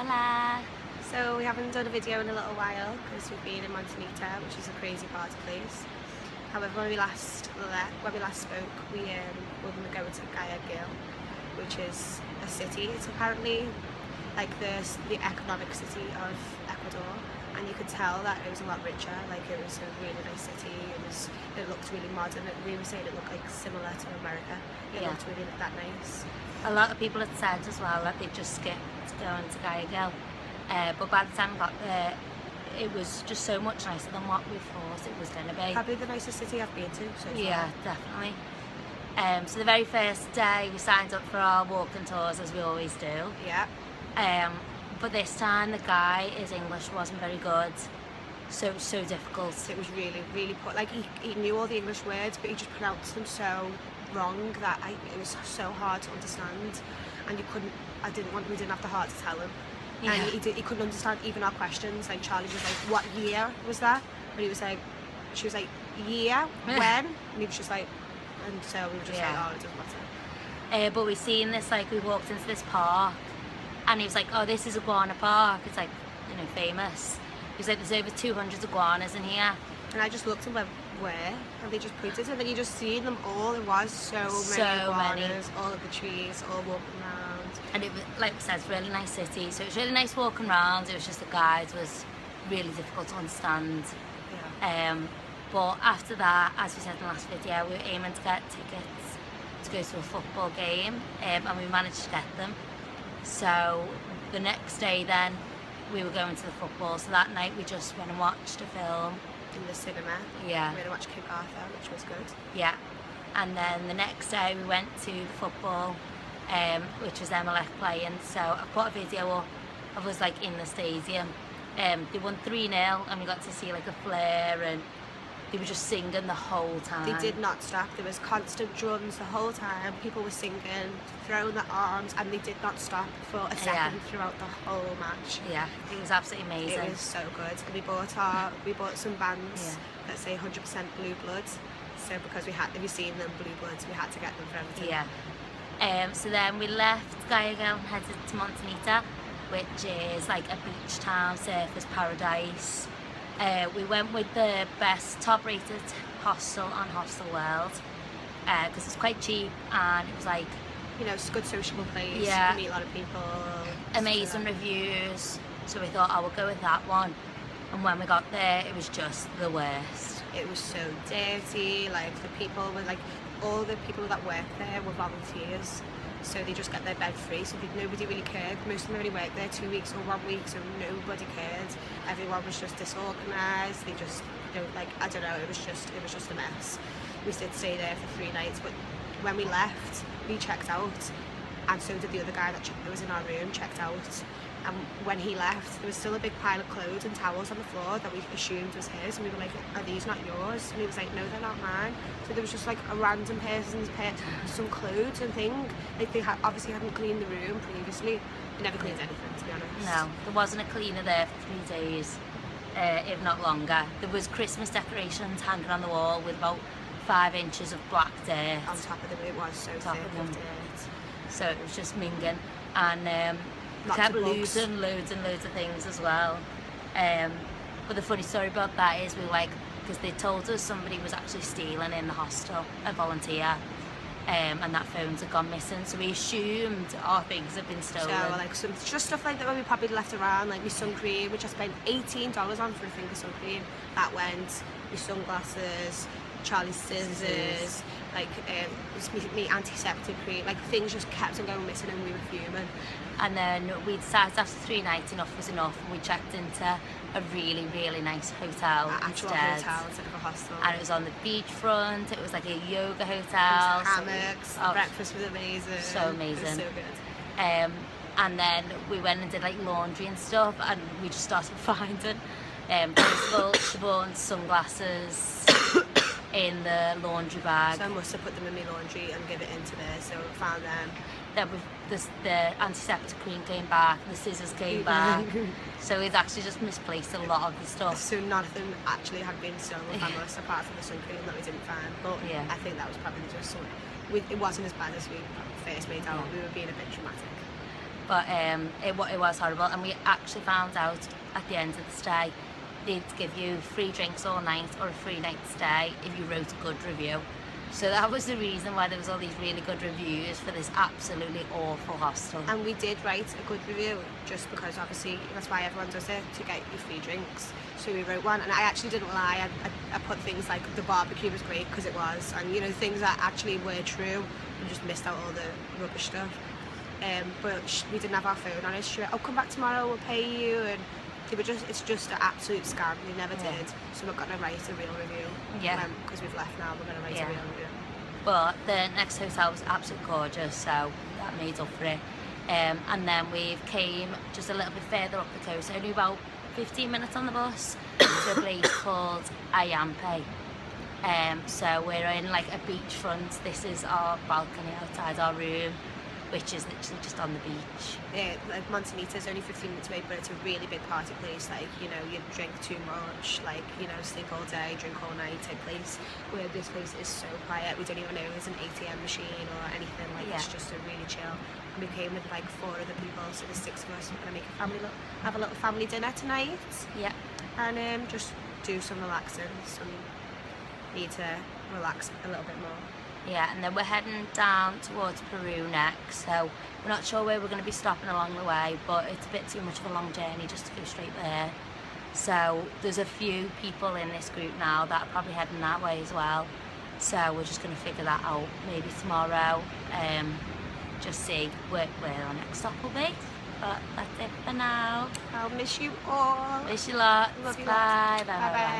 Hola! So we haven't done a video in a little while because we've been in Montañita, which is a crazy part of the place. However, when we last spoke, we were going to go to Guayaquil, which is a city. It's apparently like the economic city of Ecuador, and you could tell that it was a lot richer. Like, it was a really nice city. It looked really modern. We were saying it looked like similar to America. It looked really that nice. A lot of people had said as well that they just skipped going to Guayaquil, but by the time we got there, it was just so much nicer than what we thought it was going to be. Probably the nicest city I've been to so far. Yeah, definitely. So the very first day we signed up for our walking tours, as we always do. Yeah. But this time the guy, his English wasn't very good, so it was so difficult. It was really, really poor. Like, he knew all the English words, but he just pronounced them so wrong that it was so hard to understand, and we didn't have the heart to tell him. Yeah. And he couldn't understand even our questions. Like, Charlie was like, "What year was that?" And she was like, "Year, when?" And he was just like, and so we were just like, "Oh, it doesn't matter." But we seen this, like, we walked into this park, and he was like, "Oh, this is Iguana Park. It's like, you know, famous." He was like, "There's over 200 iguanas in here." And I just looked and went, "Where?" And they just pointed, and then you just seen them all. There was so many iguanas, all of the trees, all walking around. And it was, like we said, it's a really nice city. So it was really nice walking around. It was just the guide was really difficult to understand. Yeah. But after that, as we said in the last video, we were aiming to get tickets to go to a football game, and we managed to get them. So the next day then, we were going to the football. So that night we just went and watched a film. In the cinema. Yeah. We went to watch King Arthur, which was good. Yeah. And then the next day we went to the football, which was Emelec playing. So I put a video up of us, like, in the stadium. They won 3-0, and we got to see, like, a flare, and they were just singing the whole time. They did not stop. There was constant drums the whole time. People were singing, throwing their arms, and they did not stop for a second throughout the whole match. Yeah, it was absolutely amazing. It was so good. And we bought some bands that say 100% Blue Bloods. So because if you've seen them Blue Bloods, we had to get them for everything. Yeah. So then we left Guayaquil and headed to Montañita, which is like a beach town, surfers paradise. We went with the best top-rated hostel on Hostel World because it's quite cheap, and it was like, you know, it's a good sociable place. Yeah. You can meet a lot of people. Amazing reviews. So we thought, we'll go with that one. And when we got there, it was just the worst. It was so dirty. Like, the people were like, all the people that work there were volunteers, so they just get their bed free, so nobody really cared. Most of them only worked there 2 weeks or 1 week, so nobody cared. Everyone was just disorganised. They just, like, I don't know, it was just a mess. We did stay there for 3 nights, but when we left, we checked out, and so did the other guy that was in our room, checked out. And when he left, there was still a big pile of clothes and towels on the floor that we assumed was his, and we were like, "Are these not yours?" And he was like, "No, they're not mine." So there was just like a random person's pet, some clothes and thing. Like, they obviously hadn't cleaned the room previously. They never cleaned anything, to be honest. No, there wasn't a cleaner there for 3 days, if not longer. There was Christmas decorations hanging on the wall with about 5 inches of black dirt on top of them. It was so thick of dirt. So it was just minging, and we kept losing loads and loads of things as well. But the funny story about that is, we were like, because they told us somebody was actually stealing in the hostel, a volunteer, and that phones had gone missing, so we assumed our things had been stolen. So, like, just stuff like that when we probably left around, like my sun cream, which I spent $18 on for a finger sun cream. That went. My sunglasses, Charlie's scissors, like me antiseptic cream, like, things just kept on going missing, and we were fuming. And then we decided after 3 nights enough was enough, and we checked into a really, really nice hotel Actual instead. hotel instead of a hostel. And it was on the beachfront. It was like a yoga hotel. There was hammocks. The breakfast was amazing. So amazing. It was so good. And then we went and did, like, laundry and stuff, and we just started finding disposable Siobhan's sunglasses in the laundry bag. So I must have put them in my laundry and give it into there, so I found them. Then the antiseptic cream came back, the scissors came back, so we'd actually just misplaced a lot of the stuff. So nothing actually had been stolen from us, apart from the sun cream that we didn't find. But I think that was probably just it wasn't as bad as we first made out. We were being a bit dramatic. But it was horrible, and we actually found out at the end of the stay they'd give you free drinks all night or a free night stay if you wrote a good review. So that was the reason why there was all these really good reviews for this absolutely awful hostel. And we did write a good review, just because obviously that's why everyone does it, to get you free drinks. So we wrote one, and I actually didn't lie. I put things like the barbecue was great, because it was, and you know, things that actually were true. We just missed out all the rubbish stuff. But we didn't have our phone on us. She went, "Oh, come back tomorrow, we'll pay you," and it's just an absolute scam. They never did. So we're gonna write a real review. Yeah. Because we've left now, we're gonna write a real review. But the next hotel was absolutely gorgeous, so that made up for it. And then we came just a little bit further up the coast, only about 15 minutes on the bus, to a place called Ayampe. So we're in like a beachfront. This is our balcony outside our room, which is literally just on the beach. Like montañita is only 15 minutes away, but it's a really big party place. Like, you know, you drink too much, like, you know, sleep all day, drink all night type place. Where this place is so quiet, we don't even know there's an ATM machine or anything. Like, it's just a really chill. And we came with like 4 other people, so there's 6 of us. We're gonna make have a little family dinner tonight. Yeah. And just do some relaxing. Need to relax a little bit more. Yeah, and then we're heading down towards Peru next, so we're not sure where we're going to be stopping along the way, but it's a bit too much of a long journey just to go straight there. So there's a few people in this group now that are probably heading that way as well, so we're just going to figure that out maybe tomorrow, just see where our next stop will be. But that's it for now. I'll miss you all. Miss you lots. Love you Bye. lots. Bye bye.